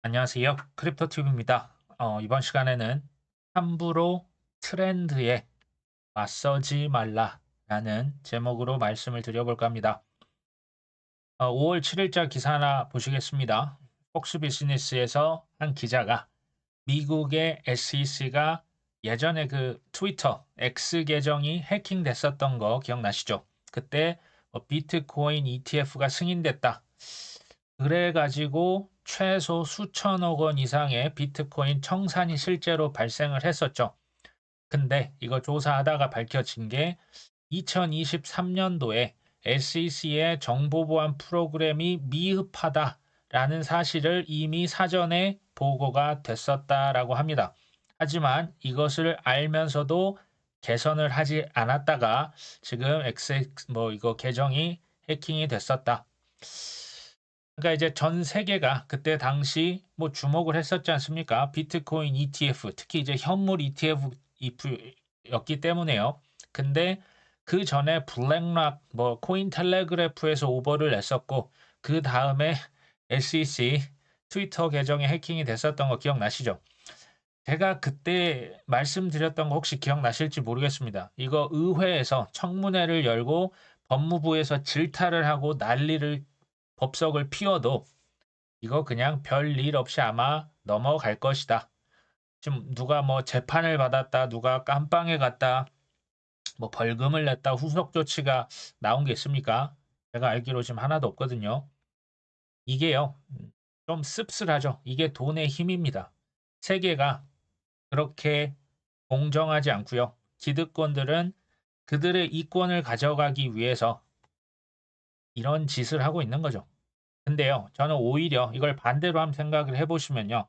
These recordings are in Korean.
안녕하세요. 크립토튜브입니다. 이번 시간에는 함부로 트렌드에 맞서지 말라라는 제목으로 말씀을 드려볼까 합니다. 5월 7일자 기사 하나 보시겠습니다. 폭스 비즈니스에서 한 기자가 미국의 SEC가 예전에 그 트위터 X 계정이 해킹됐었던 거 기억나시죠? 그때 비트코인 ETF가 승인됐다. 그래가지고 최소 수천억 원 이상의 비트코인 청산이 실제로 발생을 했었죠. 근데 이거 조사하다가 밝혀진 게 2023년도에 SEC의 정보보안 프로그램이 미흡하다라는 사실을 이미 사전에 보고가 됐었다라고 합니다. 하지만 이것을 알면서도 개선을 하지 않았다가 지금 XX 이거 계정이 해킹이 됐었다. 그러니까 이제 전 세계가 그때 당시 주목을 했었지 않습니까? 비트코인 ETF, 특히 이제 현물 ETF였기 때문에요. 근데 그 전에 블랙락, 코인텔레그래프에서 오버를 냈었고, 그 다음에 SEC 트위터 계정에 해킹이 됐었던 거 기억나시죠? 제가 그때 말씀드렸던 거 혹시 기억나실지 모르겠습니다. 이거 의회에서 청문회를 열고 법무부에서 질타를 하고 난리를 법석을 피워도 이거 그냥 별일 없이 아마 넘어갈 것이다. 지금 누가 재판을 받았다, 누가 깜빵에 갔다, 벌금을 냈다, 후속 조치가 나온 게 있습니까? 제가 알기로 지금 하나도 없거든요. 이게요, 좀 씁쓸하죠. 이게 돈의 힘입니다. 세계가 그렇게 공정하지 않고요. 기득권들은 그들의 이권을 가져가기 위해서 이런 짓을 하고 있는 거죠. 근데요, 저는 오히려 이걸 반대로 한번 생각을 해보시면요.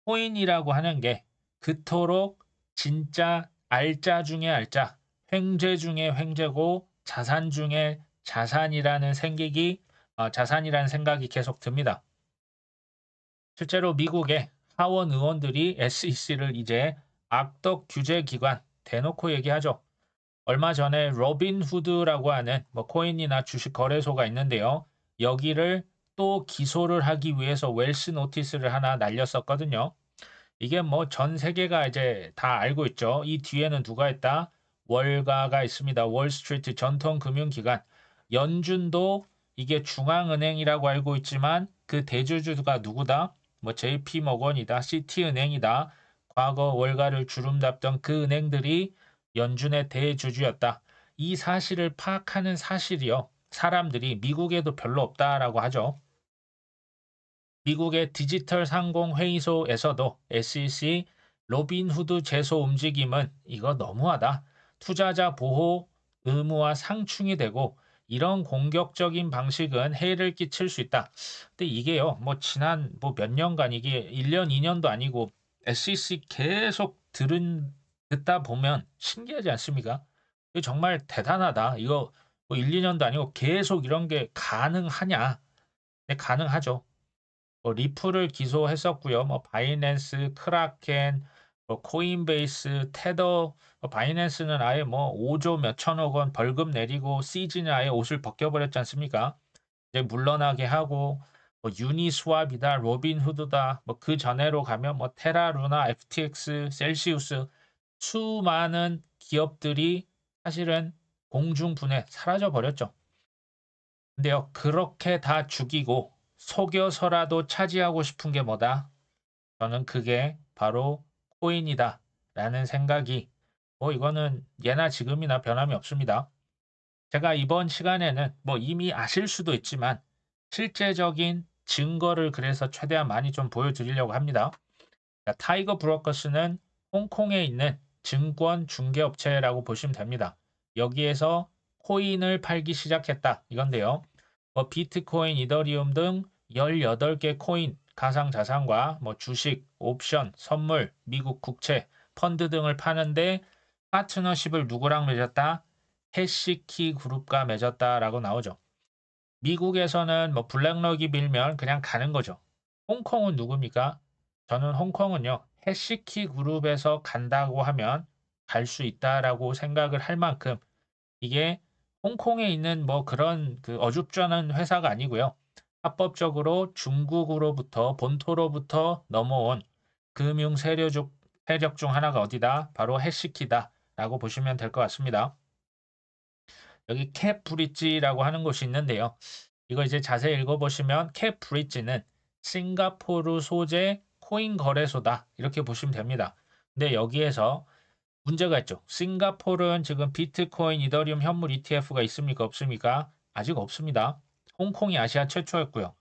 코인이라고 하는 게 그토록 진짜 알짜 중에 알짜, 횡재 중에 횡재고 자산 중에 자산이라는 생각이 계속 듭니다. 실제로 미국의 하원 의원들이 SEC를 이제 악덕 규제 기관 대놓고 얘기하죠. 얼마 전에 로빈후드라고 하는 코인이나 주식 거래소가 있는데요. 여기를 또 기소를 하기 위해서 웰스 노티스를 하나 날렸었거든요. 이게 전 세계가 이제 다 알고 있죠. 이 뒤에는 누가 있다? 월가가 있습니다. 월스트리트 전통 금융기관. 연준도 이게 중앙은행이라고 알고 있지만 그 대주주가 누구다? JP 머건이다. 시티은행이다. 과거 월가를 주름잡던 그 은행들이 연준의 대주주였다. 이 사실을 파악하는 사실이요. 사람들이 미국에도 별로 없다라고 하죠. 미국의 디지털 상공회의소에서도 SEC 로빈후드 제소 움직임은 이거 너무하다. 투자자 보호 의무와 상충이 되고 이런 공격적인 방식은 해를 끼칠 수 있다. 근데 이게요, 지난 몇 년간 이게 1년, 2년도 아니고 SEC 계속 듣다 보면 신기하지 않습니까? 이거 정말 대단하다. 이거 1, 2년도 아니고 계속 이런 게 가능하냐? 네, 가능하죠. 리플을 기소했었고요. 바이낸스, 크라켄, 코인베이스, 테더, 바이낸스는 아예 5조 몇천억 원 벌금 내리고 CG는 아예 옷을 벗겨버렸지 않습니까? 이제 물러나게 하고 유니스왑이다, 로빈후드다, 그 전에로 가면 테라루나, FTX, 셀시우스 수많은 기업들이 사실은 공중분해 사라져 버렸죠. 근데요, 그렇게 다 죽이고 속여서라도 차지하고 싶은 게 뭐다? 저는 그게 바로 코인이다. 라는 생각이, 이거는 예나 지금이나 변함이 없습니다. 제가 이번 시간에는 이미 아실 수도 있지만 실제적인 증거를 그래서 최대한 많이 좀 보여드리려고 합니다. 타이거 브로커스는 홍콩에 있는 증권 중개업체라고 보시면 됩니다. 여기에서 코인을 팔기 시작했다. 이건데요. 비트코인, 이더리움 등 18개 코인, 가상자산과 주식, 옵션, 선물, 미국 국채, 펀드 등을 파는데 파트너십을 누구랑 맺었다? 해시키 그룹과 맺었다라고 나오죠. 미국에서는 블랙럭이 밀면 그냥 가는 거죠. 홍콩은 누굽니까? 저는 홍콩은요, 해시키 그룹에서 간다고 하면 갈 수 있다라고 생각을 할 만큼 이게 홍콩에 있는 그런 그 어줍잖은 회사가 아니고요. 합법적으로 중국으로부터 본토로부터 넘어온 금융 세력 중 하나가 어디다? 바로 해시키다라고 보시면 될 것 같습니다. 여기 캡 브릿지라고 하는 곳이 있는데요. 이거 이제 자세히 읽어보시면 캡 브릿지는 싱가포르 소재 코인 거래소다 이렇게 보시면 됩니다. 근데 여기에서 문제가 있죠. 싱가포르는 지금 비트코인, 이더리움 현물 ETF가 있습니까? 없습니까? 아직 없습니다. 홍콩이 아시아 최초였고요.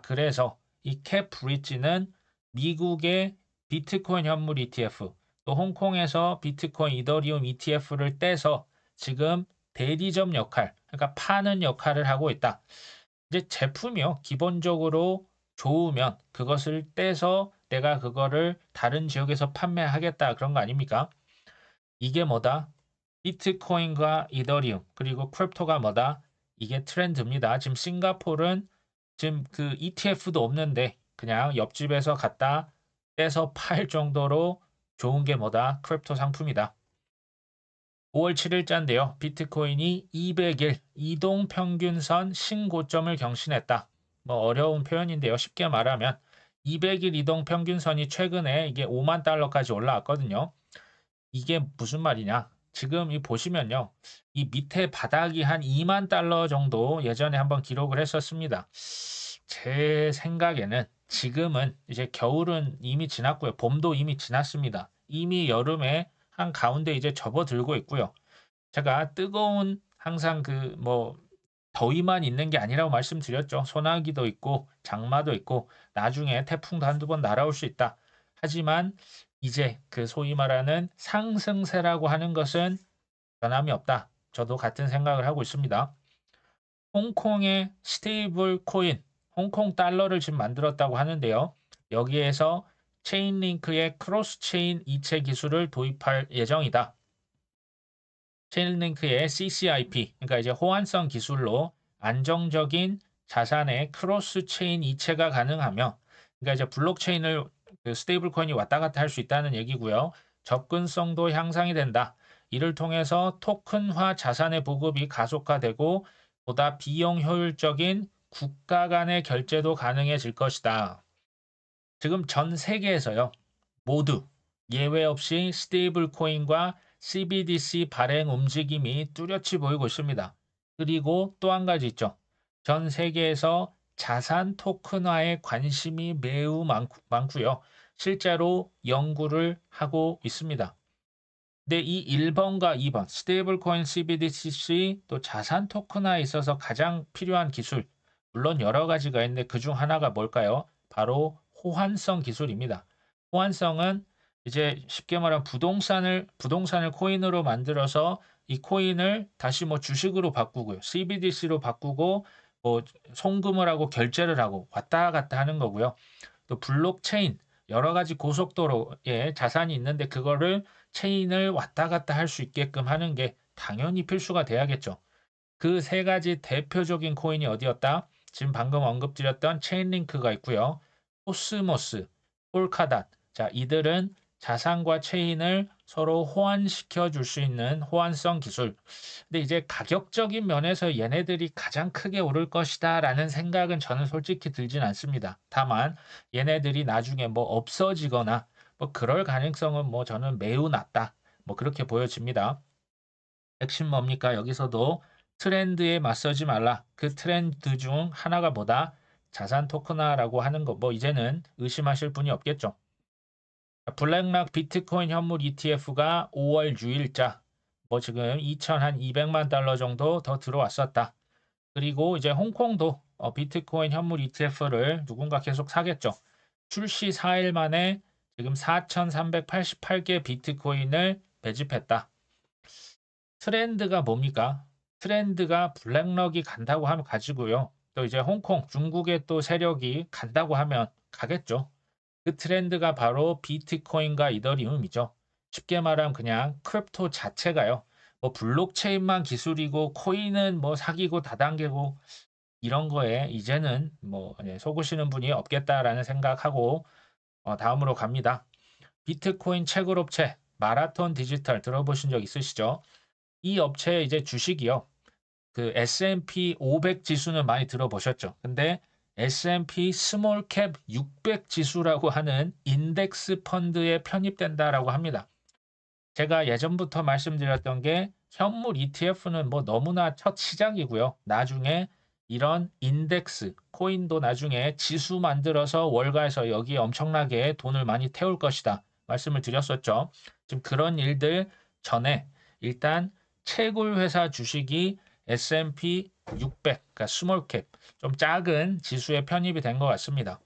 그래서 이 캡 브릿지는 미국의 비트코인 현물 ETF, 또 홍콩에서 비트코인, 이더리움 ETF를 떼서 지금 대리점 역할, 그러니까 파는 역할을 하고 있다. 이제 제품이요. 기본적으로 좋으면 그것을 떼서 내가 그거를 다른 지역에서 판매하겠다 그런 거 아닙니까? 이게 뭐다? 비트코인과 이더리움 그리고 크립토가 뭐다? 이게 트렌드입니다. 지금 싱가포르는 지금 그 ETF도 없는데 그냥 옆집에서 갖다 떼서 팔 정도로 좋은 게 뭐다? 크립토 상품이다. 5월 7일자인데요. 비트코인이 200일 이동 평균선 신고점을 경신했다. 뭐 어려운 표현인데요. 쉽게 말하면 200일 이동 평균선이 최근에 이게 5만 달러까지 올라왔거든요. 이게 무슨 말이냐? 지금 이 보시면요. 이 밑에 바닥이 한 2만 달러 정도 예전에 한번 기록을 했었습니다. 제 생각에는 지금은 이제 겨울은 이미 지났고요. 봄도 이미 지났습니다. 이미 여름에 한 가운데 이제 접어들고 있고요. 제가 뜨거운 항상 그 뭐 더위만 있는 게 아니라고 말씀드렸죠. 소나기도 있고 장마도 있고 나중에 태풍도 한두 번 날아올 수 있다. 하지만 이제 그 소위 말하는 상승세라고 하는 것은 변함이 없다. 저도 같은 생각을 하고 있습니다. 홍콩의 스테이블 코인, 홍콩 달러를 지금 만들었다고 하는데요. 여기에서 체인링크의 크로스 체인 이체 기술을 도입할 예정이다. 체인링크의 CCIP, 그러니까 이제 호환성 기술로 안정적인 자산의 크로스 체인 이체가 가능하며, 그러니까 이제 블록체인을 그 스테이블 코인이 왔다 갔다 할 수 있다는 얘기고요. 접근성도 향상이 된다. 이를 통해서 토큰화 자산의 보급이 가속화되고 보다 비용 효율적인 국가 간의 결제도 가능해질 것이다. 지금 전 세계에서요. 모두 예외 없이 스테이블 코인과 CBDC 발행 움직임이 뚜렷이 보이고 있습니다. 그리고 또 한 가지 있죠. 전 세계에서 자산 토큰화에 관심이 매우 많고요. 실제로 연구를 하고 있습니다. 근데 이 1번과 2번 스테이블 코인 CBDC 또 자산 토큰화에 있어서 가장 필요한 기술 물론 여러 가지가 있는데 그중 하나가 뭘까요? 바로 호환성 기술입니다. 호환성은 이제 쉽게 말하면 부동산을 코인으로 만들어서 이 코인을 다시 뭐 주식으로 바꾸고요. CBDC로 바꾸고 뭐 송금을 하고 결제를 하고 왔다 갔다 하는 거고요. 또 블록체인 여러 가지 고속도로에 자산이 있는데 그거를 체인을 왔다 갔다 할 수 있게끔 하는 게 당연히 필수가 돼야겠죠. 그 세 가지 대표적인 코인이 어디였다? 지금 방금 언급드렸던 체인링크가 있고요. 코스모스, 폴카닷. 자, 이들은 자산과 체인을 서로 호환시켜 줄 수 있는 호환성 기술. 근데 이제 가격적인 면에서 얘네들이 가장 크게 오를 것이다라는 생각은 저는 솔직히 들진 않습니다. 다만 얘네들이 나중에 뭐 없어지거나 뭐 그럴 가능성은 뭐 저는 매우 낮다. 뭐 그렇게 보여집니다. 핵심 뭡니까? 여기서도 트렌드에 맞서지 말라. 그 트렌드 중 하나가 뭐다? 자산 토큰화라고 하는 거. 뭐 이제는 의심하실 분이 없겠죠. 블랙락 비트코인 현물 ETF가 5월 6일자 뭐 지금 2,200만 달러 정도 더 들어왔었다. 그리고 이제 홍콩도 비트코인 현물 ETF를 누군가 계속 사겠죠. 출시 4일 만에 지금 4,388개 비트코인을 배집했다. 트렌드가 뭡니까? 트렌드가 블랙럭이 간다고 하면 가지고요. 또 이제 홍콩, 중국의 또 세력이 간다고 하면 가겠죠. 그 트렌드가 바로 비트코인과 이더리움이죠. 쉽게 말하면 그냥 크립토 자체가요. 뭐 블록체인만 기술이고 코인은 뭐 사기고 다단계고 이런 거에 이제는 뭐 속으시는 분이 없겠다라는 생각하고 다음으로 갑니다. 비트코인 채굴업체 마라톤 디지털 들어보신 적 있으시죠? 이 업체의 이제 주식이요. 그 S&P 500 지수는 많이 들어보셨죠? 근데 S&P 스몰캡 600 지수라고 하는 인덱스 펀드에 편입된다라고 합니다. 제가 예전부터 말씀드렸던 게 현물 ETF는 뭐 너무나 첫 시작이고요. 나중에 이런 인덱스, 코인도 나중에 지수 만들어서 월가에서 여기에 엄청나게 돈을 많이 태울 것이다. 말씀을 드렸었죠. 지금 그런 일들 전에 일단 채굴 회사 주식이 S&P 600, 그러니까 스몰캡, 좀 작은 지수에 편입이 된 것 같습니다.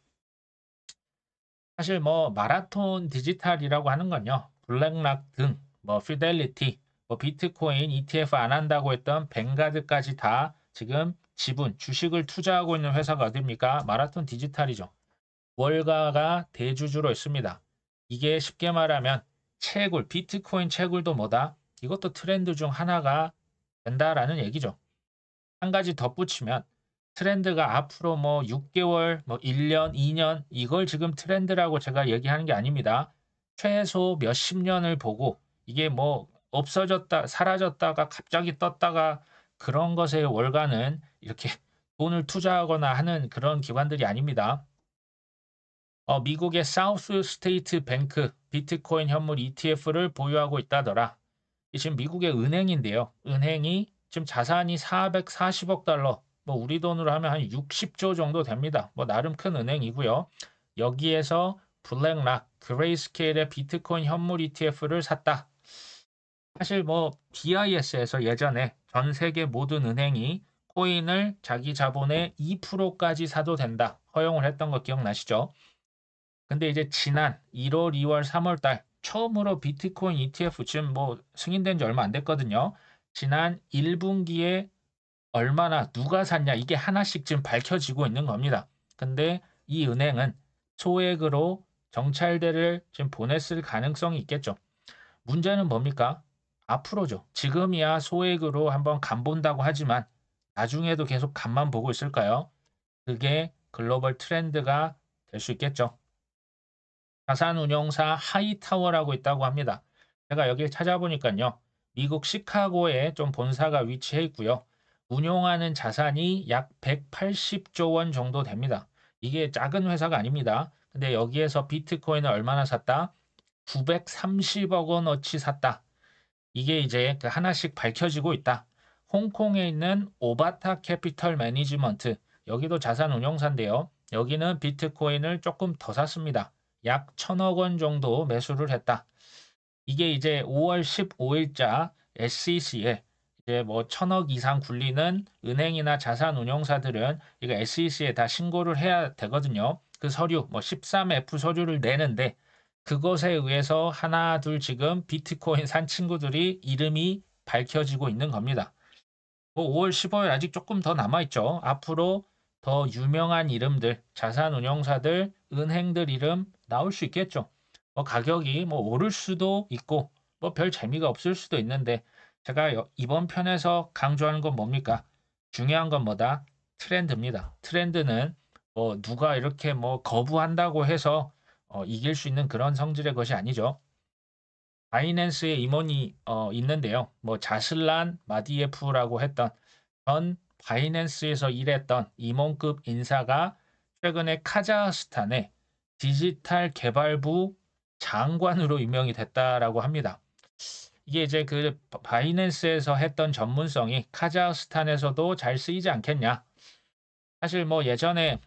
사실 뭐 마라톤 디지털이라고 하는 건요. 블랙락 등, 뭐 피델리티, 뭐 비트코인 ETF 안 한다고 했던 뱅가드까지 다 지금 지분, 주식을 투자하고 있는 회사가 어딥니까? 마라톤 디지털이죠. 월가가 대주주로 있습니다. 이게 쉽게 말하면 채굴, 비트코인 채굴도 뭐다? 이것도 트렌드 중 하나가 된다라는 얘기죠. 한 가지 덧붙이면 트렌드가 앞으로 뭐 6개월, 뭐 1년, 2년 이걸 지금 트렌드라고 제가 얘기하는 게 아닙니다. 최소 몇십 년을 보고 이게 뭐 없어졌다, 사라졌다가 갑자기 떴다가 그런 것의 월가는 이렇게 돈을 투자하거나 하는 그런 기관들이 아닙니다. 미국의 사우스 스테이트 뱅크 비트코인 현물 ETF를 보유하고 있다더라. 지금 미국의 은행인데요. 은행이 지금 자산이 440억 달러, 뭐 우리 돈으로 하면 한 60조 정도 됩니다. 뭐 나름 큰 은행이고요. 여기에서 블랙락, 그레이스케일의 비트코인 현물 ETF를 샀다. 사실 뭐 BIS에서 예전에 전 세계 모든 은행이 코인을 자기 자본의 2%까지 사도 된다. 허용을 했던 거 기억나시죠? 근데 이제 지난 1월, 2월, 3월 달 처음으로 비트코인 ETF 지금 뭐 승인된 지 얼마 안 됐거든요. 지난 1분기에 얼마나 누가 샀냐 이게 하나씩 지금 밝혀지고 있는 겁니다. 근데 이 은행은 소액으로 정찰대를 지금 보냈을 가능성이 있겠죠. 문제는 뭡니까? 앞으로죠. 지금이야 소액으로 한번 간 본다고 하지만 나중에도 계속 간만 보고 있을까요? 그게 글로벌 트렌드가 될 수 있겠죠. 자산운용사 하이타워라고 있다고 합니다. 제가 여기 찾아보니까요. 미국 시카고에 좀 본사가 위치해 있고요. 운용하는 자산이 약 180조 원 정도 됩니다. 이게 작은 회사가 아닙니다. 근데 여기에서 비트코인을 얼마나 샀다? 930억 원어치 샀다. 이게 이제 그 하나씩 밝혀지고 있다. 홍콩에 있는 오바타 캐피털 매니지먼트, 여기도 자산운용사인데요. 여기는 비트코인을 조금 더 샀습니다. 약 1000억 원 정도 매수를 했다. 이게 이제 5월 15일자 SEC에 이제 뭐 1000억 이상 굴리는 은행이나 자산운용사들은 이거 SEC에 다 신고를 해야 되거든요. 그 서류 뭐 13F 서류를 내는데 그것에 의해서 하나 둘 지금 비트코인 산 친구들이 이름이 밝혀지고 있는 겁니다. 뭐 5월 15일 아직 조금 더 남아있죠. 앞으로 더 유명한 이름들, 자산운용사들, 은행들 이름 나올 수 있겠죠. 뭐 가격이 뭐 오를 수도 있고 뭐 별 재미가 없을 수도 있는데 제가 이번 편에서 강조하는 건 뭡니까? 중요한 건 뭐다? 트렌드입니다. 트렌드는 뭐 누가 이렇게 뭐 거부한다고 해서 이길 수 있는 그런 성질의 것이 아니죠. 바이낸스에 임원이 있는데요. 뭐 자슬란 마디예프라고 했던 전 바이낸스에서 일했던 임원급 인사가 최근에 카자흐스탄의 디지털 개발부 장관으로 임명이 됐다라고 합니다. 이게 이제 그 바이낸스에서 했던 전문성이 카자흐스탄에서도 잘 쓰이지 않겠냐. 사실 뭐 예전에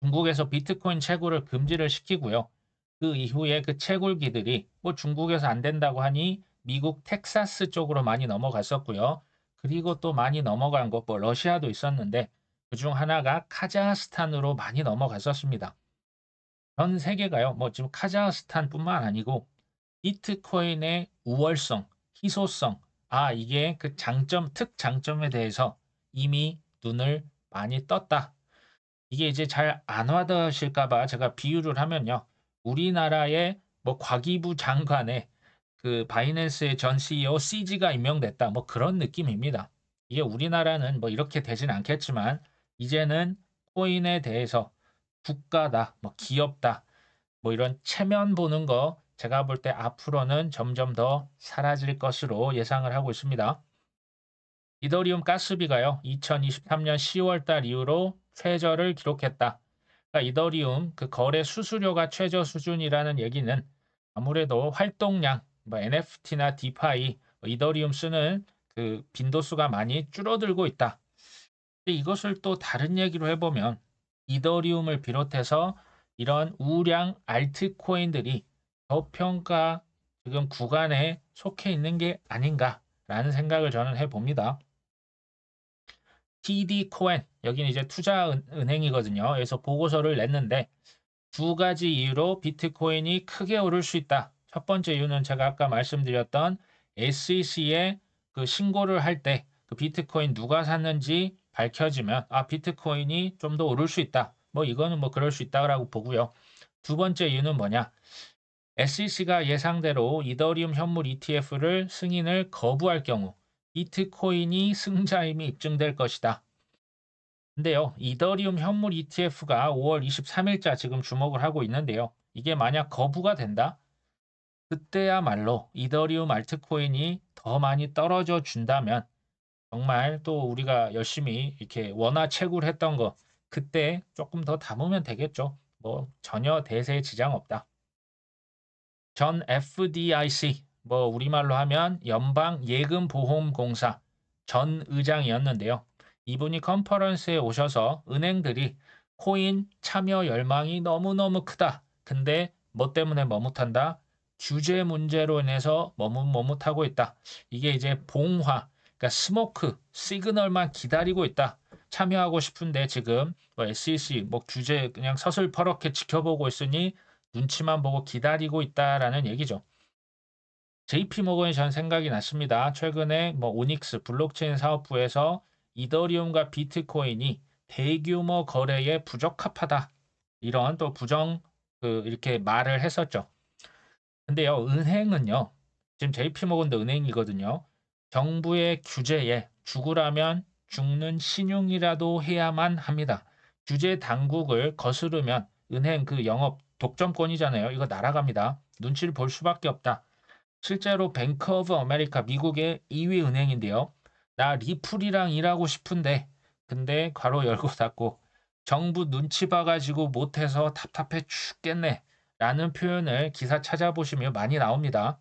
중국에서 비트코인 채굴을 금지를 시키고요. 그 이후에 그 채굴기들이 뭐 중국에서 안 된다고 하니 미국 텍사스 쪽으로 많이 넘어갔었고요. 그리고 또 많이 넘어간 곳, 뭐 러시아도 있었는데 그중 하나가 카자흐스탄으로 많이 넘어갔었습니다. 전 세계가요. 뭐 지금 카자흐스탄뿐만 아니고 비트코인의 우월성, 희소성, 이게 그 장점, 특장점에 대해서 이미 눈을 많이 떴다. 이게 이제 잘 안 와닿으실까 봐 제가 비유를 하면요. 우리나라의 뭐 과기부 장관에 그 바이낸스의 전 CEO CG가 임명됐다. 뭐 그런 느낌입니다. 이게 우리나라는 뭐 이렇게 되진 않겠지만 이제는 코인에 대해서 국가다, 뭐 기업다, 뭐 이런 체면 보는 거 제가 볼 때 앞으로는 점점 더 사라질 것으로 예상을 하고 있습니다. 이더리움 가스비가요. 2023년 10월 달 이후로 최저를 기록했다. 그러니까 이더리움 그 거래 수수료가 최저 수준이라는 얘기는 아무래도 활동량, 뭐 NFT나 디파이, 이더리움 쓰는 그 빈도수가 많이 줄어들고 있다. 근데 이것을 또 다른 얘기로 해보면 이더리움을 비롯해서 이런 우량 알트코인들이 저평가 지금 구간에 속해 있는 게 아닌가라는 생각을 저는 해봅니다. TD 코엔, 여기는 이제 투자은행이거든요. 그래서 보고서를 냈는데 두 가지 이유로 비트코인이 크게 오를 수 있다. 첫 번째 이유는 제가 아까 말씀드렸던 SEC에 그 신고를 할 때 그 비트코인 누가 샀는지 밝혀지면 비트코인이 좀 더 오를 수 있다. 뭐 이거는 뭐 그럴 수 있다라고 보고요. 두 번째 이유는 뭐냐? SEC가 예상대로 이더리움 현물 ETF를 승인을 거부할 경우 비트코인이 승자임이 입증될 것이다. 근데요, 이더리움 현물 ETF가 5월 23일자 지금 주목을 하고 있는데요. 이게 만약 거부가 된다? 그때야말로 이더리움 알트코인이 더 많이 떨어져 준다면 정말 또 우리가 열심히 이렇게 원화 채굴 했던 거 그때 조금 더 담으면 되겠죠. 뭐 전혀 대세에 지장 없다. 전 FDIC, 뭐 우리말로 하면 연방예금보험공사 전 의장이었는데요. 이분이 컨퍼런스에 오셔서 은행들이 코인 참여 열망이 너무너무 크다. 근데 뭐 때문에 머뭇한다? 규제 문제로 인해서 머뭇머뭇하고 있다. 이게 이제 봉화, 그러니까 스모크, 시그널만 기다리고 있다. 참여하고 싶은데 지금 뭐 SEC 뭐 규제 그냥 서슬퍼렇게 지켜보고 있으니 눈치만 보고 기다리고 있다라는 얘기죠. JP모건이 전 생각이 났습니다. 최근에 뭐 오닉스 블록체인 사업부에서 이더리움과 비트코인이 대규모 거래에 부적합하다. 이런 또 부정 이렇게 말을 했었죠. 근데요, 은행은요. 지금 JP모건도 은행이거든요. 정부의 규제에 죽으라면 죽는 신용이라도 해야만 합니다. 규제 당국을 거스르면 은행 그 영업 독점권이잖아요. 이거 날아갑니다. 눈치를 볼 수밖에 없다. 실제로 뱅크 오브 아메리카 미국의 2위 은행인데요. 나 리플이랑 일하고 싶은데 근데 괄호 열고 닫고 정부 눈치 봐가지고 못해서 답답해 죽겠네 라는 표현을 기사 찾아보시면 많이 나옵니다.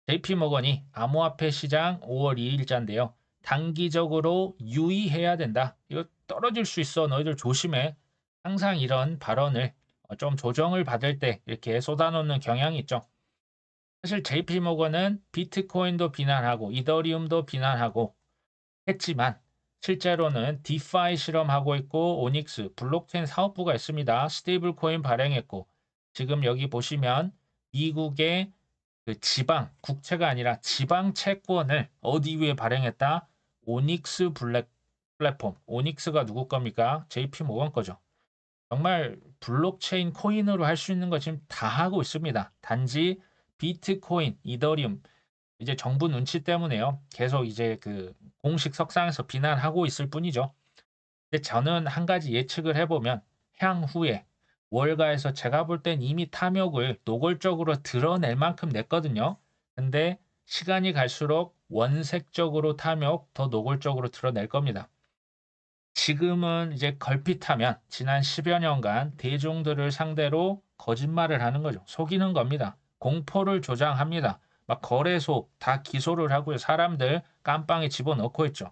JP모건이 암호화폐 시장 5월 2일자인데요. 단기적으로 유의해야 된다. 이거 떨어질 수 있어. 너희들 조심해. 항상 이런 발언을 좀 조정을 받을 때 이렇게 쏟아놓는 경향이 있죠. 사실 JP모건은 비트코인도 비난하고 이더리움도 비난하고 했지만 실제로는 디파이 실험하고 있고 오닉스 블록체인 사업부가 있습니다. 스테이블 코인 발행했고 지금 여기 보시면 미국의 그 지방 국채가 아니라 지방 채권을 어디 위에 발행했다? 오닉스 플랫폼. 오닉스가 누구 겁니까? JP모건 거죠. 정말 블록체인 코인으로 할 수 있는 거 지금 다 하고 있습니다. 단지 비트코인, 이더리움 이제 정부 눈치 때문에요. 계속 이제 그 공식 석상에서 비난하고 있을 뿐이죠. 근데 저는 한 가지 예측을 해보면 향후에 월가에서 제가 볼 땐 이미 탐욕을 노골적으로 드러낼 만큼 냈거든요. 근데 시간이 갈수록 원색적으로 탐욕 더 노골적으로 드러낼 겁니다. 지금은 이제 걸핏하면 지난 10여 년간 대중들을 상대로 거짓말을 하는 거죠. 속이는 겁니다. 공포를 조장합니다. 막 거래소 다 기소를 하고요. 사람들 깜빵에 집어넣고 있죠.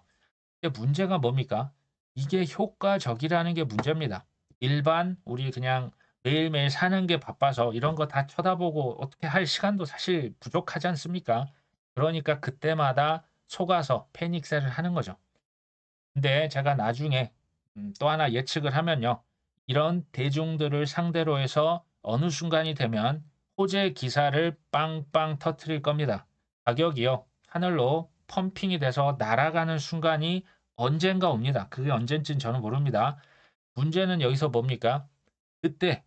근데 문제가 뭡니까? 이게 효과적이라는 게 문제입니다. 일반 우리 그냥 매일매일 사는 게 바빠서 이런 거 다 쳐다보고 어떻게 할 시간도 사실 부족하지 않습니까? 그러니까 그때마다 속아서 패닉셀을 하는 거죠. 근데 제가 나중에 또 하나 예측을 하면요. 이런 대중들을 상대로 해서 어느 순간이 되면 호재 기사를 빵빵 터트릴 겁니다. 가격이요. 하늘로 펌핑이 돼서 날아가는 순간이 언젠가 옵니다. 그게 언젠지는 저는 모릅니다. 문제는 여기서 뭡니까? 그때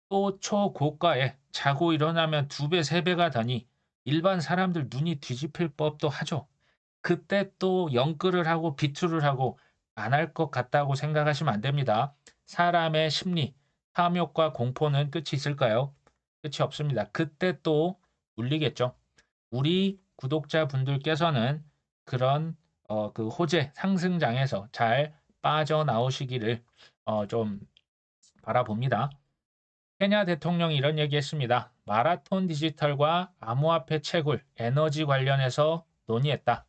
또 초고가에 자고 일어나면 2배, 3배가 더니 일반 사람들 눈이 뒤집힐 법도 하죠. 그때 또 영끌을 하고 비투를 하고 안 할 것 같다고 생각하시면 안 됩니다. 사람의 심리, 탐욕과 공포는 끝이 있을까요? 끝이 없습니다. 그때 또 울리겠죠. 우리 구독자분들께서는 그런 그 호재 상승장에서 잘 빠져나오시기를 좀 바라봅니다. 케냐 대통령이 이런 얘기했습니다. 마라톤 디지털과 암호화폐 채굴, 에너지 관련해서 논의했다.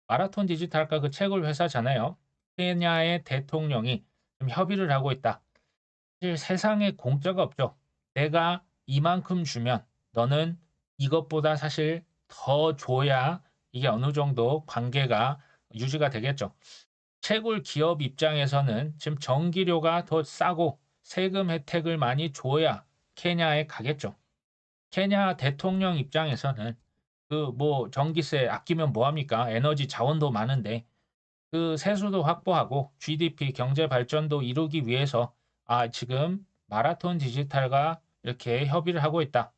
마라톤 디지털과 그 채굴 회사잖아요. 케냐의 대통령이 좀 협의를 하고 있다. 사실 세상에 공짜가 없죠. 내가 이만큼 주면 너는 이것보다 사실 더 줘야 이게 어느 정도 관계가 유지가 되겠죠. 채굴 기업 입장에서는 지금 전기료가 더 싸고 세금 혜택을 많이 줘야 케냐에 가겠죠. 케냐 대통령 입장에서는 그 뭐 전기세 아끼면 뭐 합니까? 에너지 자원도 많은데 그 세수도 확보하고 GDP 경제 발전도 이루기 위해서 지금 마라톤 디지털과 이렇게 협의를 하고 있다.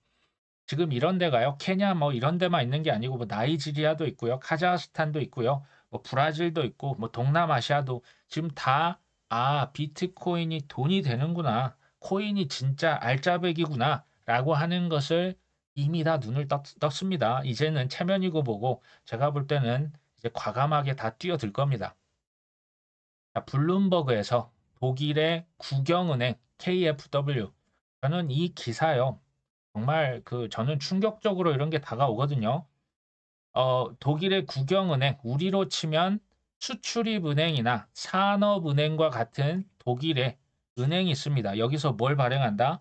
지금 이런 데가요. 케냐 뭐 이런 데만 있는 게 아니고 뭐 나이지리아도 있고요. 카자흐스탄도 있고요. 뭐 브라질도 있고 뭐 동남아시아도 지금 다 비트코인이 돈이 되는구나. 코인이 진짜 알짜배기구나. 라고 하는 것을 이미 다 눈을 떴습니다. 이제는 체면이고 뭐고 제가 볼 때는 이제 과감하게 다 뛰어들 겁니다. 자, 블룸버그에서 독일의 국영은행 KfW 저는 이 기사요. 정말 저는 충격적으로 이런 게 다가오거든요. 독일의 국영은행, 우리로 치면 수출입은행이나 산업은행과 같은 독일의 은행이 있습니다. 여기서 뭘 발행한다?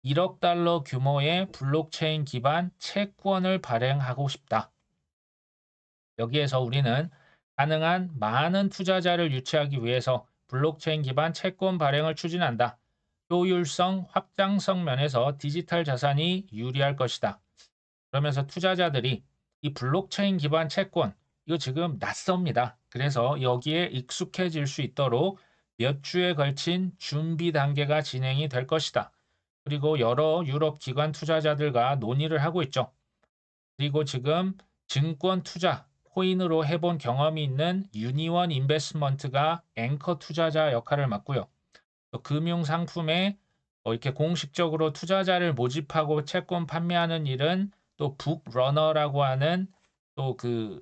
1억 달러 규모의 블록체인 기반 채권을 발행하고 싶다. 여기에서 우리는 가능한 많은 투자자를 유치하기 위해서 블록체인 기반 채권 발행을 추진한다. 효율성, 확장성 면에서 디지털 자산이 유리할 것이다. 그러면서 투자자들이 이 블록체인 기반 채권, 이거 지금 낯섭니다. 그래서 여기에 익숙해질 수 있도록 몇 주에 걸친 준비 단계가 진행이 될 것이다. 그리고 여러 유럽 기관 투자자들과 논의를 하고 있죠. 그리고 지금 증권 투자, 코인으로 해본 경험이 있는 유니원 인베스트먼트가 앵커 투자자 역할을 맡고요. 또 금융 상품에 이렇게 공식적으로 투자자를 모집하고 채권 판매하는 일은 또 북러너라고 하는 또 그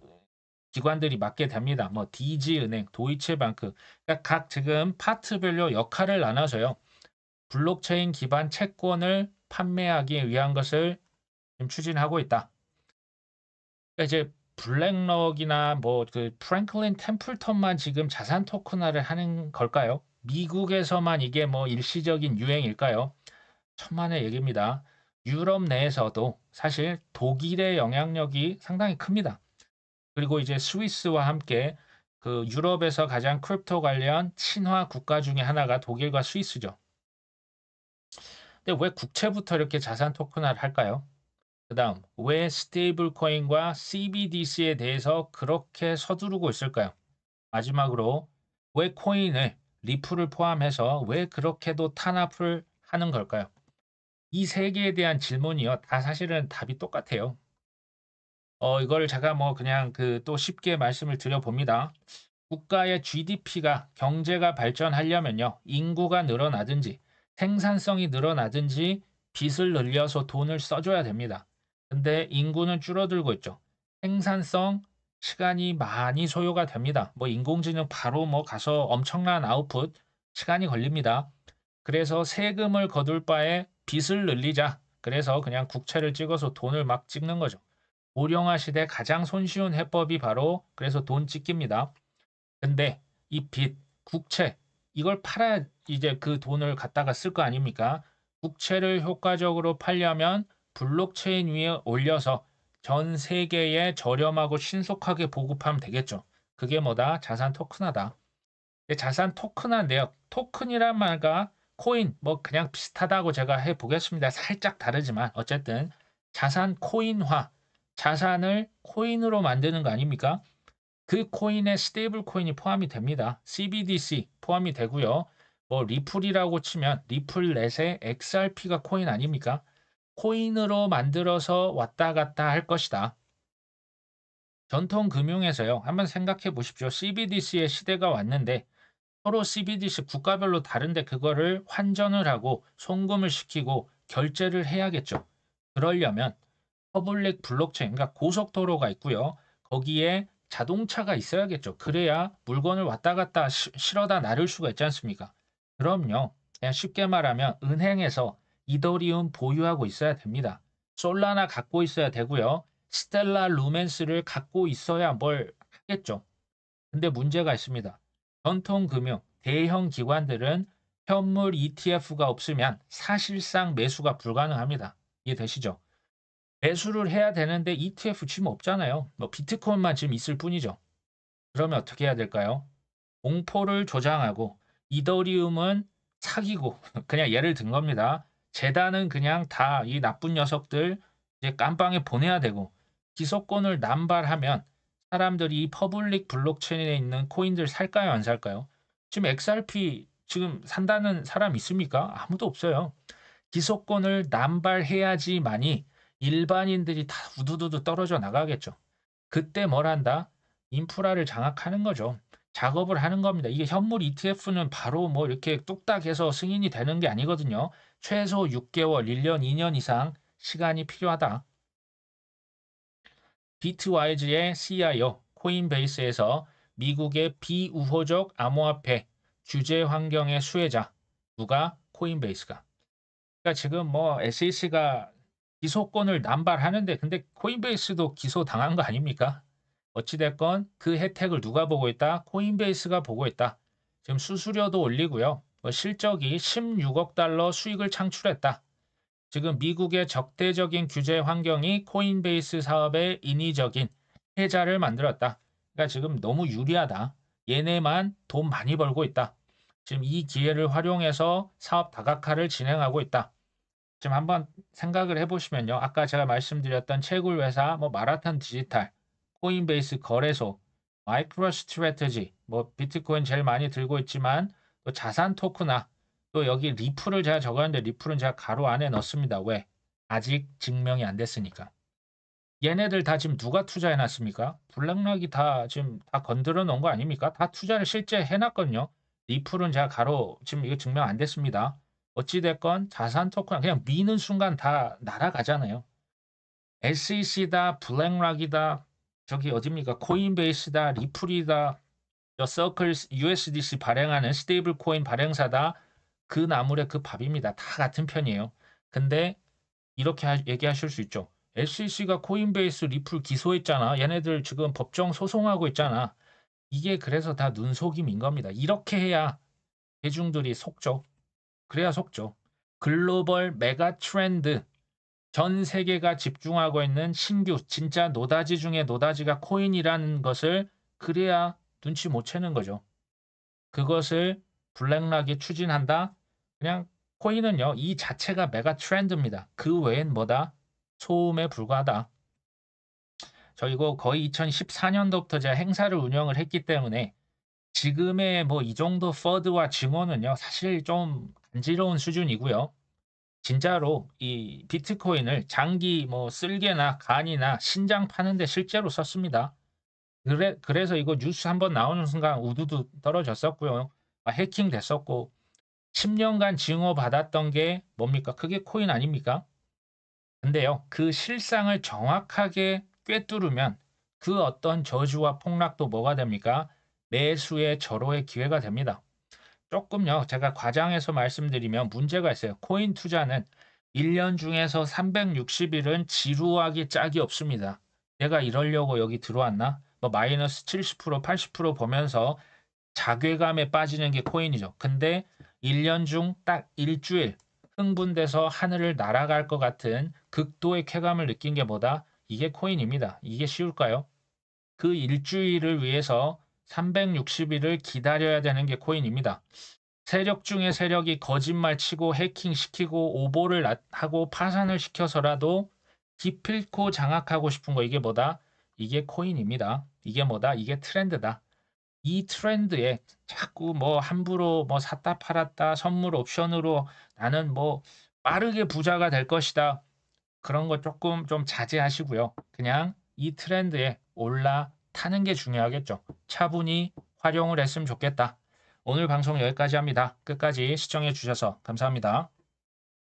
기관들이 맡게 됩니다. 뭐 DG은행, 도이체방크, 그러니까 각 지금 파트별로 역할을 나눠서요. 블록체인 기반 채권을 판매하기 위한 것을 지금 추진하고 있다. 그러니까 이제 블랙록이나 뭐 그 프랭클린 템플턴만 지금 자산 토큰화를 하는 걸까요? 미국에서만 이게 뭐 일시적인 유행일까요? 천만의 얘기입니다. 유럽 내에서도 사실 독일의 영향력이 상당히 큽니다. 그리고 이제 스위스와 함께 그 유럽에서 가장 크립토 관련 친화 국가 중에 하나가 독일과 스위스죠. 근데 왜 국채부터 이렇게 자산 토큰화를 할까요? 그다음 왜 스테이블 코인과 CBDC에 대해서 그렇게 서두르고 있을까요? 마지막으로 왜 코인을 리플을 포함해서 왜 그렇게도 탄압을 하는 걸까요? 이 세 개에 대한 질문이요. 다 사실은 답이 똑같아요. 이걸 제가 뭐 그냥 또 쉽게 말씀을 드려봅니다. 국가의 GDP가 경제가 발전하려면요. 인구가 늘어나든지 생산성이 늘어나든지 빚을 늘려서 돈을 써줘야 됩니다. 근데 인구는 줄어들고 있죠. 생산성, 시간이 많이 소요가 됩니다. 뭐 인공지능 바로 뭐 가서 엄청난 아웃풋, 시간이 걸립니다. 그래서 세금을 거둘 바에 빚을 늘리자. 그래서 그냥 국채를 찍어서 돈을 막 찍는 거죠. 고령화 시대 가장 손쉬운 해법이 바로 그래서 돈 찍기입니다. 근데 이 빚, 국채 이걸 팔아야 이제 그 돈을 갖다가 쓸 거 아닙니까? 국채를 효과적으로 팔려면 블록체인 위에 올려서 전 세계에 저렴하고 신속하게 보급하면 되겠죠. 그게 뭐다? 자산 토큰화다. 자산 토큰화인데요. 토큰이란 말과 코인 뭐 그냥 비슷하다고 제가 해보겠습니다. 살짝 다르지만 어쨌든 자산 코인화, 자산을 코인으로 만드는 거 아닙니까? 그 코인에 스테이블 코인이 포함이 됩니다. CBDC 포함이 되고요. 뭐 리플이라고 치면 리플넷의 XRP가 코인 아닙니까? 코인으로 만들어서 왔다 갔다 할 것이다. 전통 금융에서요. 한번 생각해 보십시오. CBDC의 시대가 왔는데 서로 CBDC 국가별로 다른데 그거를 환전을 하고 송금을 시키고 결제를 해야겠죠. 그러려면 퍼블릭 블록체인, 그러니까 고속도로가 있고요. 거기에 자동차가 있어야겠죠. 그래야 물건을 왔다 갔다 실어다 나를 수가 있지 않습니까? 그럼요. 그냥 쉽게 말하면 은행에서 이더리움 보유하고 있어야 됩니다. 솔라나 갖고 있어야 되고요. 스텔라 루멘스를 갖고 있어야 뭘 하겠죠. 근데 문제가 있습니다. 전통금융, 대형 기관들은 현물 ETF가 없으면 사실상 매수가 불가능합니다. 이해되시죠? 매수를 해야 되는데 ETF 지금 없잖아요. 뭐 비트코인만 지금 있을 뿐이죠. 그러면 어떻게 해야 될까요? 공포를 조장하고 이더리움은 사기고 그냥 예를 든 겁니다. 재단은 그냥 다 이 나쁜 녀석들 이제 깜빵에 보내야 되고 기소권을 남발하면 사람들이 이 퍼블릭 블록체인에 있는 코인들 살까요, 안 살까요? 지금 XRP 지금 산다는 사람 있습니까? 아무도 없어요. 기소권을 남발해야지만이 일반인들이 다 우두두두 떨어져 나가겠죠. 그때 뭘 한다? 인프라를 장악하는 거죠. 작업을 하는 겁니다. 이게 현물 ETF는 바로 뭐 이렇게 뚝딱 해서 승인이 되는 게 아니거든요. 최소 6개월, 1년, 2년 이상 시간이 필요하다. 비트와이즈의 CIO, 코인베이스에서 미국의 비우호적 암호화폐 규제 환경의 수혜자, 누가? 코인베이스가. 그러니까 지금 뭐 SEC가 기소권을 남발하는데 근데 코인베이스도 기소당한 거 아닙니까? 어찌됐건 그 혜택을 누가 보고 있다? 코인베이스가 보고 있다. 지금 수수료도 올리고요. 뭐 실적이 16억 달러 수익을 창출했다. 지금 미국의 적대적인 규제 환경이 코인베이스 사업의 인위적인 혜자를 만들었다. 그러니까 지금 너무 유리하다. 얘네만 돈 많이 벌고 있다. 지금 이 기회를 활용해서 사업 다각화를 진행하고 있다. 지금 한번 생각을 해보시면요. 아까 제가 말씀드렸던 채굴 회사, 뭐 마라톤 디지털, 코인베이스 거래소, 마이크로 스트래테지, 뭐 비트코인 제일 많이 들고 있지만 또 자산 토크나 또 여기 리플을 제가 적었는데 리플은 제가 가로 안에 넣습니다. 왜? 아직 증명이 안 됐으니까. 얘네들 다 지금 누가 투자해 놨습니까? 블랙락이 다 지금 다 건드려 놓은 거 아닙니까? 다 투자를 실제 해놨거든요. 리플은 제가 가로 지금 이거 증명 안 됐습니다. 어찌됐건 자산 토큰 그냥 미는 순간 다 날아가잖아요. SEC다, 블랙락이다, 저기 어딥니까? 코인베이스다, 리플이다, 저 서클 USDC 발행하는 스테이블 코인 발행사다. 그 나물의 그 밥입니다. 다 같은 편이에요. 근데 이렇게 얘기하실 수 있죠. SEC가 코인베이스 리플 기소했잖아. 얘네들 지금 법정 소송하고 있잖아. 이게 그래서 다 눈속임인 겁니다. 이렇게 해야 대중들이 속죠. 그래야 속죠. 글로벌 메가 트렌드, 전 세계가 집중하고 있는 신규 진짜 노다지 중에 노다지가 코인이라는 것을 그래야 눈치 못 채는 거죠. 그것을 블랙락이 추진한다. 그냥 코인은요. 이 자체가 메가 트렌드입니다. 그 외엔 뭐다? 소음에 불과하다. 저 이거 거의 2014년도부터 제가 행사를 운영을 했기 때문에 지금의 뭐 이 정도 퍼드와 증오는요. 사실 좀 간지러운 수준이고요. 진짜로 이 비트코인을 장기 뭐 쓸개나 간이나 신장 파는데 실제로 썼습니다. 그래서 이거 뉴스 한번 나오는 순간 우두두 떨어졌었고요. 해킹 됐었고 10년간 증오받았던 게 뭡니까? 그게 코인 아닙니까? 근데요. 그 실상을 정확하게 꿰뚫으면 그 어떤 저주와 폭락도 뭐가 됩니까? 매수의 절호의 기회가 됩니다. 조금요. 제가 과장해서 말씀드리면 문제가 있어요. 코인 투자는 1년 중에서 360일은 지루하기 짝이 없습니다. 내가 이러려고 여기 들어왔나? 뭐 마이너스 70%, 80% 보면서 자괴감에 빠지는 게 코인이죠. 근데 1년 중 딱 일주일 흥분돼서 하늘을 날아갈 것 같은 극도의 쾌감을 느낀 게 뭐다? 이게 코인입니다. 이게 쉬울까요? 그 일주일을 위해서 360일을 기다려야 되는 게 코인입니다. 세력 중에 세력이 거짓말 치고 해킹시키고 오보를 하고 파산을 시켜서라도 기필코 장악하고 싶은 거 이게 뭐다? 이게 코인입니다. 이게 뭐다? 이게 트렌드다. 이 트렌드에 자꾸 뭐 함부로 뭐 샀다 팔았다 선물 옵션으로 나는 뭐 빠르게 부자가 될 것이다. 그런 거 조금 좀 자제하시고요. 그냥 이 트렌드에 올라타는 게 중요하겠죠. 차분히 활용을 했으면 좋겠다. 오늘 방송 여기까지 합니다. 끝까지 시청해 주셔서 감사합니다.